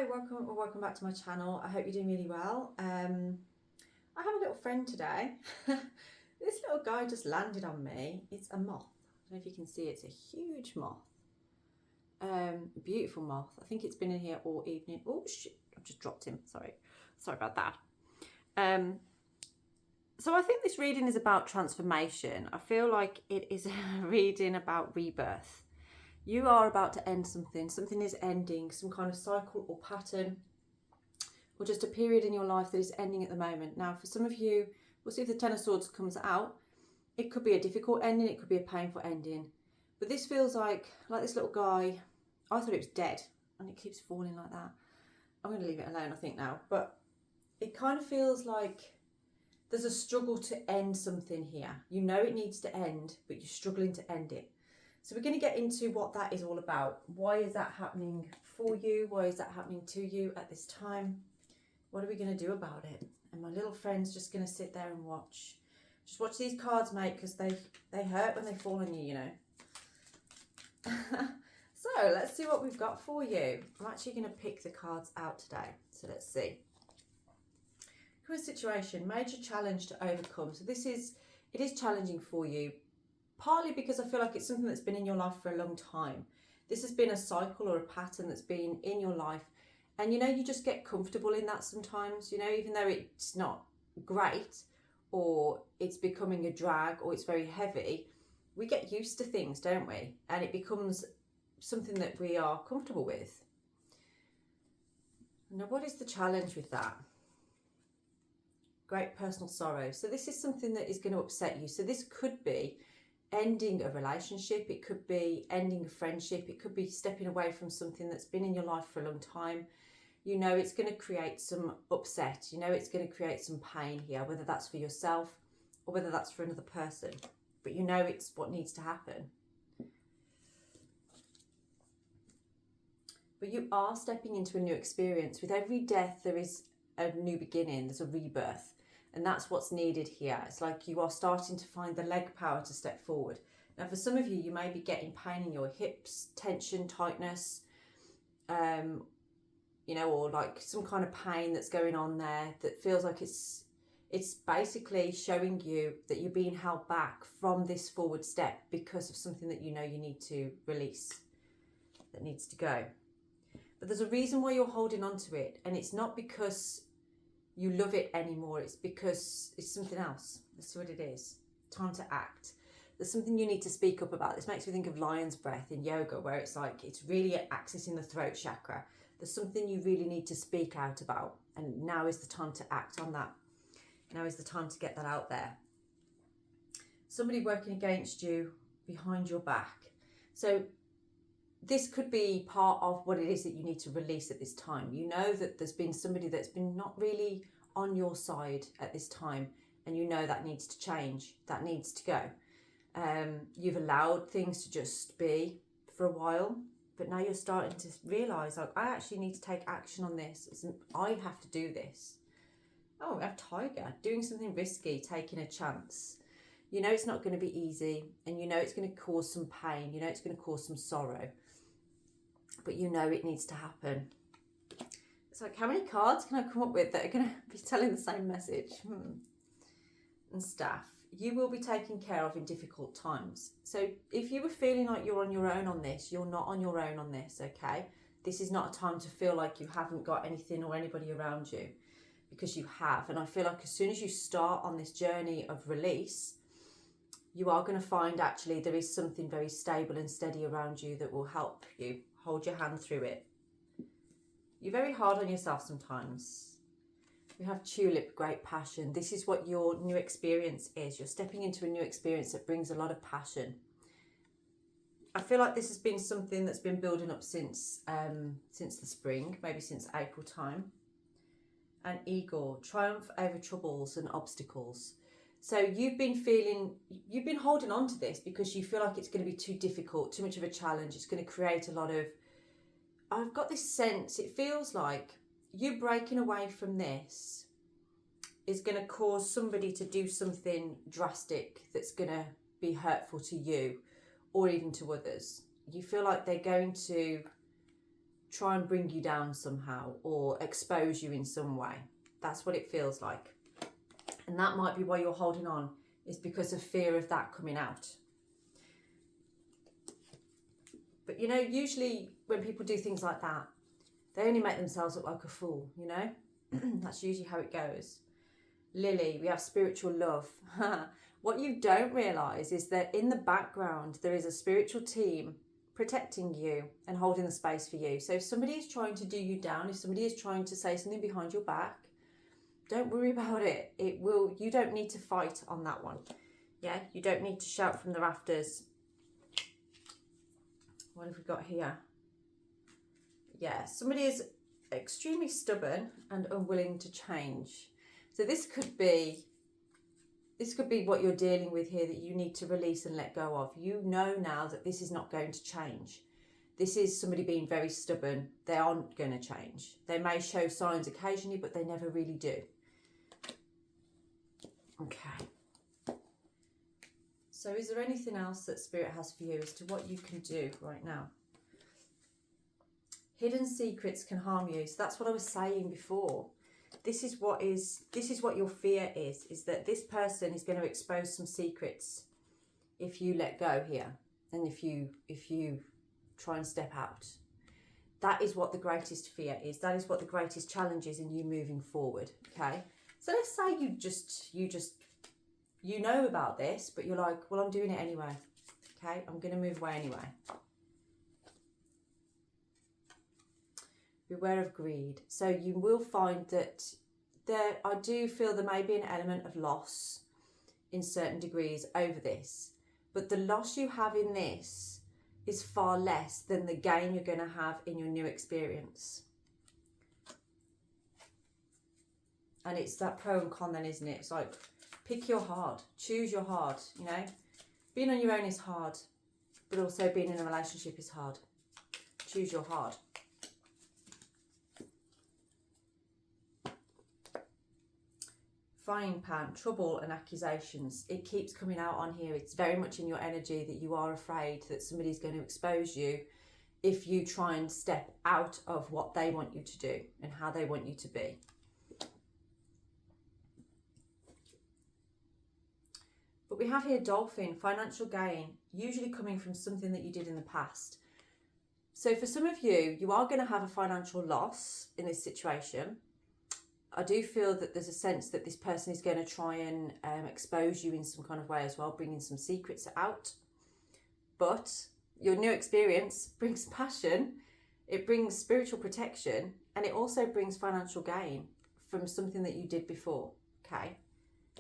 Hi, welcome back to my channel. I hope you're doing really well. I have a little friend today. This little guy just landed on me. It's a moth. I don't know if you can see, it's a huge moth. Beautiful moth. I think it's been in here all evening. Oh shit, I've just dropped him. Sorry about that. So I think this reading is about transformation. I feel like it is a reading about rebirth. You are about to end something. Something is ending, some kind of cycle or pattern, or just a period in your life that is ending at the moment. Now, for some of you, we'll see if the Ten of Swords comes out. It could be a difficult ending. It could be a painful ending. But this feels like this little guy, I thought it was dead, and it keeps falling like that. I'm going to leave it alone, I think, now. But it kind of feels like there's a struggle to end something here. You know it needs to end, but you're struggling to end it. So we're going to get into what that is all about. Why is that happening for you? Why is that happening to you at this time? What are we going to do about it? And my little friend's just going to sit there and watch. Just watch these cards, mate, because they hurt when they fall on you, you know. So let's see what we've got for you. I'm actually going to pick the cards out today. So let's see. Current situation, major challenge to overcome. So it is challenging for you. Partly because I feel like it's something that's been in your life for a long time. This has been a cycle or a pattern that's been in your life. And, you know, you just get comfortable in that sometimes, you know, even though it's not great or it's becoming a drag or it's very heavy, we get used to things, don't we? And it becomes something that we are comfortable with. Now, what is the challenge with that? Great personal sorrow. So this is something that is going to upset you. So this could be ending a relationship, it could be ending a friendship, it could be stepping away from something that's been in your life for a long time. You know it's going to create some upset, you know it's going to create some pain here, whether that's for yourself or whether that's for another person. But you know it's what needs to happen. But you are stepping into a new experience. With every death there is a new beginning, there's a rebirth. And that's what's needed here. It's like you are starting to find the leg power to step forward. Now, for some of you, you may be getting pain in your hips, tension, tightness, you know, or like some kind of pain that's going on there that feels like it's basically showing you that you're being held back from this forward step because of something that you know you need to release, that needs to go. But there's a reason why you're holding on to it, and it's not because you love it anymore, it's because it's something else. That's what it is. Time to act. There's something you need to speak up about. This makes me think of lion's breath in yoga, where it's like it's really accessing the throat chakra. There's something you really need to speak out about, and now is the time to act on that. Now is the time to get that out there. Somebody working against you, behind your back. So this could be part of what it is that you need to release at this time. You know that there's been somebody that's been not really on your side at this time, and you know that needs to change, that needs to go. You've allowed things to just be for a while, but now you're starting to realise, like, I actually need to take action on this. I have to do this. Oh, we have Tiger, doing something risky, taking a chance. You know it's not going to be easy, and you know it's going to cause some pain, you know it's going to cause some sorrow. But you know it needs to happen. It's like, how many cards can I come up with that are going to be telling the same message? And Staff, you will be taken care of in difficult times. So if you were feeling like you're on your own on this, you're not on your own on this, okay? This is not a time to feel like you haven't got anything or anybody around you, because you have. And I feel like as soon as you start on this journey of release, you are going to find actually there is something very stable and steady around you that will help you hold your hand through it. You're very hard on yourself sometimes. We have Tulip, great passion. This is what your new experience is. You're stepping into a new experience that brings a lot of passion. I feel like this has been something that's been building up since the spring, maybe since April time. And Eagle, triumph over troubles and obstacles. So you've been holding on to this because you feel like it's going to be too difficult, too much of a challenge. It's going to create a lot of, I've got this sense, it feels like you breaking away from this is going to cause somebody to do something drastic that's going to be hurtful to you or even to others. You feel like they're going to try and bring you down somehow or expose you in some way. That's what it feels like. And that might be why you're holding on, is because of fear of that coming out. But you know, usually when people do things like that, they only make themselves look like a fool, you know? That's usually how it goes. Lily, we have spiritual love. What you don't realise is that in the background, there is a spiritual team protecting you and holding the space for you. So if somebody is trying to do you down, if somebody is trying to say something behind your back, don't worry about it. You don't need to fight on that one. Yeah, you don't need to shout from the rafters. What have we got here? Yeah, somebody is extremely stubborn and unwilling to change. So this could be what you're dealing with here, that you need to release and let go of. You know now that this is not going to change. This is somebody being very stubborn. They aren't going to change. They may show signs occasionally, but they never really do. Okay. So is there anything else that Spirit has for you as to what you can do right now? Hidden secrets can harm you. So that's what I was saying before. This is what your fear is that this person is going to expose some secrets if you let go here, and if you try and step out. That is what the greatest fear is. That is what the greatest challenge is in you moving forward. Okay. So let's say you know about this, but you're like, well, I'm doing it anyway. Okay, I'm going to move away anyway. Beware of greed. So you will find that I do feel there may be an element of loss in certain degrees over this, but the loss you have in this is far less than the gain you're going to have in your new experience. And it's that pro and con then, isn't it? It's like, pick your hard, choose your hard, you know. Being on your own is hard, but also being in a relationship is hard. Choose your hard. Frying pan, trouble and accusations. It keeps coming out on here. It's very much in your energy that you are afraid that somebody's going to expose you if you try and step out of what they want you to do and how they want you to be. But we have here dolphin, financial gain, usually coming from something that you did in the past. So for some of you, you are going to have a financial loss in this situation. I do feel that there's a sense that this person is going to try and expose you in some kind of way as well, bringing some secrets out. But your new experience brings passion, it brings spiritual protection, and it also brings financial gain from something that you did before, okay?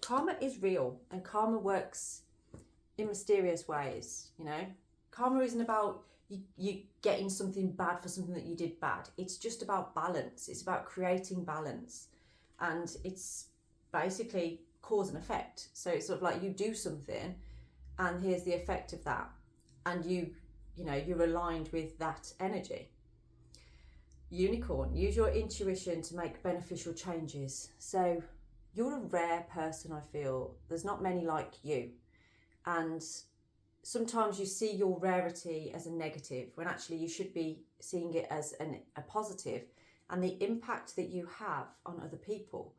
Karma is real, and karma works in mysterious ways, you know. Karma isn't about you getting something bad for something that you did bad. It's just about balance. It's about creating balance. And it's basically cause and effect. So it's sort of like you do something and here's the effect of that. And you're aligned with that energy. Unicorn, use your intuition to make beneficial changes. So you're a rare person, I feel. There's not many like you. And sometimes you see your rarity as a negative when actually you should be seeing it as a positive, and the impact that you have on other people.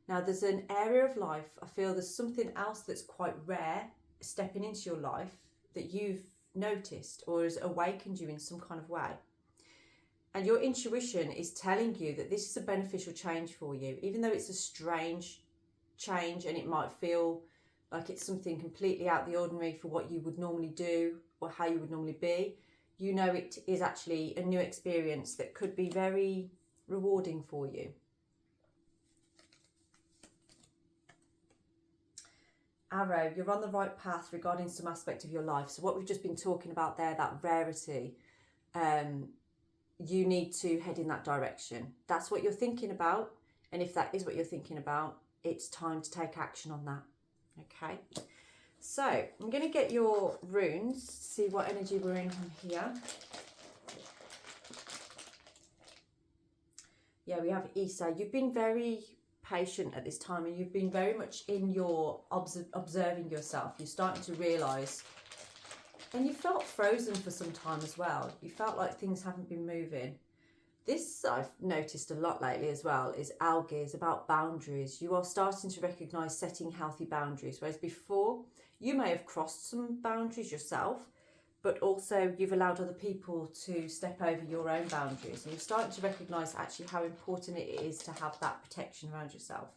Now, there's an area of life, I feel there's something else that's quite rare stepping into your life that you've noticed or has awakened you in some kind of way. And your intuition is telling you that this is a beneficial change for you, even though it's a strange change and it might feel like it's something completely out of the ordinary for what you would normally do or how you would normally be. You know it is actually a new experience that could be very rewarding for you. Arrow, you're on the right path regarding some aspect of your life. So what we've just been talking about there, that rarity, you need to head in that direction. That's what you're thinking about. And if that is what you're thinking about, it's time to take action on that. Okay. So I'm going to get your runes, see what energy we're in from here. Yeah, we have Isa. You've been very patient at this time and you've been very much in your observing yourself. You're starting to realise, and you felt frozen for some time as well. You felt like things haven't been moving. This I've noticed a lot lately as well is algae, is about boundaries. You are starting to recognise setting healthy boundaries, whereas before you may have crossed some boundaries yourself, but also you've allowed other people to step over your own boundaries, and you're starting to recognise actually how important it is to have that protection around yourself.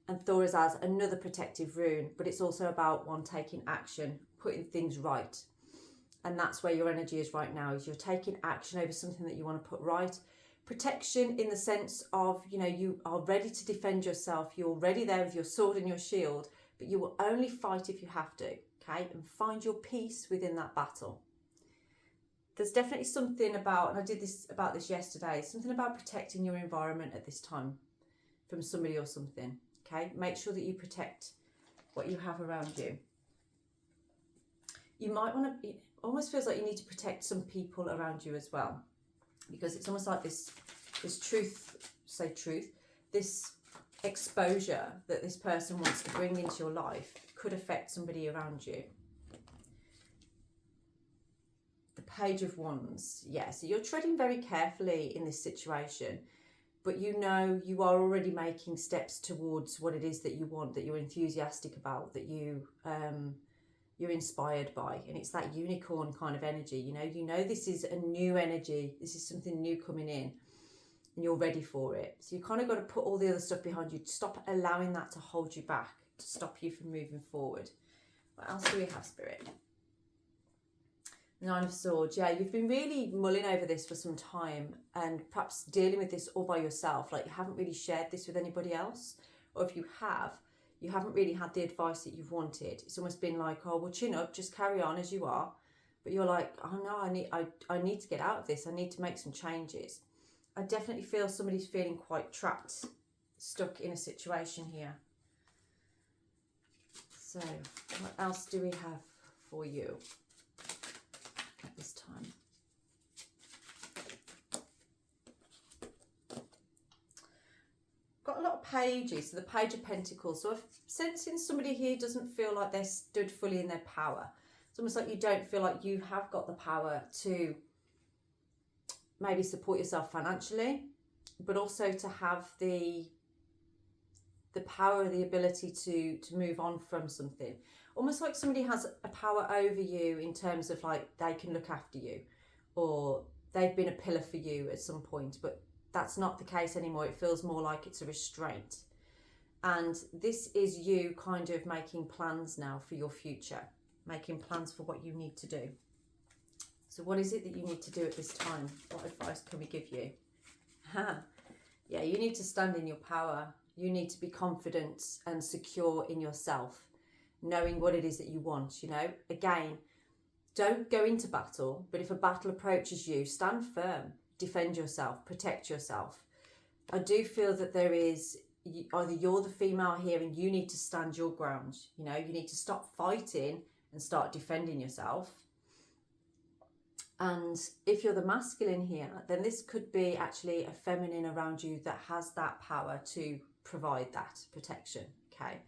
And Thor is as another protective rune, but it's also about one taking action, putting things right. And that's where your energy is right now, is you're taking action over something that you want to put right. Protection in the sense of, you know, you are ready to defend yourself. You're ready there with your sword and your shield, but you will only fight if you have to, okay? And find your peace within that battle. There's definitely something about, and I did this about this yesterday, something about protecting your environment at this time from somebody or something, okay? Make sure that you protect what you have around you. You might want to, it almost feels like you need to protect some people around you as well, because it's almost like this this exposure that this person wants to bring into your life could affect somebody around you. The Page of Wands, yeah, so you're treading very carefully in this situation, but you know you are already making steps towards what it is that you want, that you're enthusiastic about, that you're inspired by, and it's that unicorn kind of energy. You know this is a new energy, this is something new coming in, and you're ready for it. So you kind of got to put all the other stuff behind you, stop allowing that to hold you back, to stop you from moving forward. What else do we have, Spirit? Nine of Swords. Yeah, you've been really mulling over this for some time, and perhaps dealing with this all by yourself, like you haven't really shared this with anybody else, or if you have, you haven't really had the advice that you've wanted. It's almost been like, oh, well, chin up, just carry on as you are. But you're like, oh no, I need to get out of this. I need to make some changes. I definitely feel somebody's feeling quite trapped, stuck in a situation here. So what else do we have for you at this time? Got a lot of pages, so the Page of Pentacles. So if sensing somebody here doesn't feel like they're stood fully in their power, it's almost like you don't feel like you have got the power to maybe support yourself financially, but also to have the power, the ability to move on from something. Almost like somebody has a power over you in terms of like they can look after you, or they've been a pillar for you at some point, but that's not the case anymore. It feels more like it's a restraint. And this is you kind of making plans now for your future, making plans for what you need to do. So what is it that you need to do at this time? What advice can we give you? Yeah, you need to stand in your power. You need to be confident and secure in yourself, knowing what it is that you want, you know. Again, don't go into battle, but if a battle approaches you, stand firm, defend yourself, protect yourself. I do feel that there is, either you're the female here and you need to stand your ground, you know, you need to stop fighting and start defending yourself. And if you're the masculine here, then this could be actually a feminine around you that has that power to provide that protection, okay?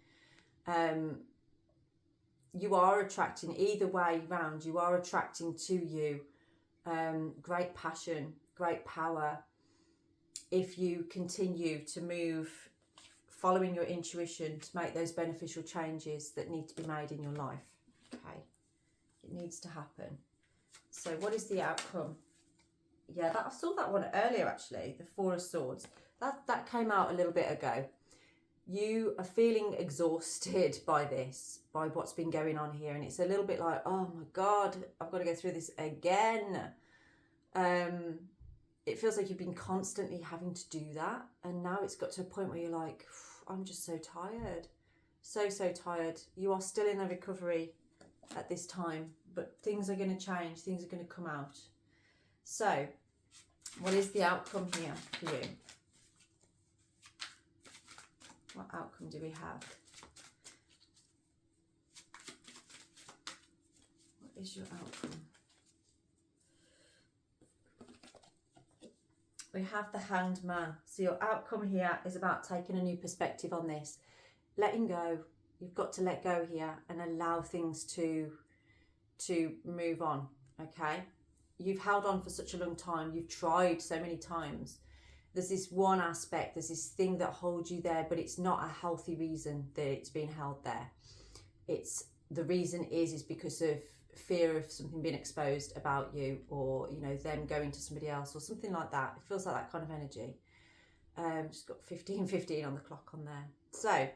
You are attracting, either way round, you are attracting to you great passion, great power, if you continue to move following your intuition to make those beneficial changes that need to be made in your life, okay? It needs to happen. So what is the outcome? Yeah, I saw that one earlier actually, the Four of Swords. That came out a little bit ago. You are feeling exhausted by this, by what's been going on here. And it's a little bit like, oh my God, I've got to go through this again. It feels like you've been constantly having to do that. And now it's got to a point where you're like, I'm just so tired. So tired. You are still in a recovery at this time, but things are going to change. Things are going to come out. So what is the outcome here for you? What outcome do we have? What is your outcome? We have the Hanged Man. So your outcome here is about taking a new perspective on this. Letting go. You've got to let go here and allow things to move on, okay? you've held on for such a long time, you've tried so many times. There's this one aspect, there's this thing that holds you there, but it's not a healthy reason that it's being held there. It's the reason is because of fear of something being exposed about you, or you know, them going to somebody else or something like that. It feels like that kind of energy. Just got 15:15 on the clock on there. So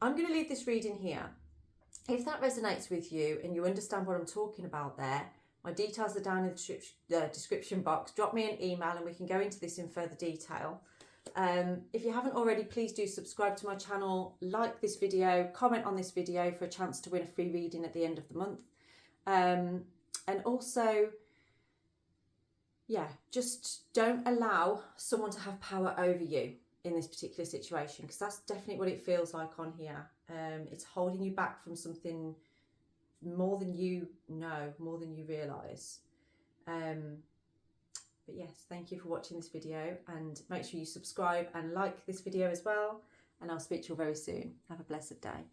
I'm going to leave this reading here. If that resonates with you and you understand what I'm talking about there, my details are down in the description box. Drop me an email and we can go into this in further detail. If you haven't already, please do subscribe to my channel, like this video, comment on this video for a chance to win a free reading at the end of the month. And also, yeah, just don't allow someone to have power over you in this particular situation, because that's definitely what it feels like on here. It's holding you back from something more than you know, more than you realise. But yes, thank you for watching this video, and make sure you subscribe and like this video as well, and I'll speak to you all very soon. Have a blessed day.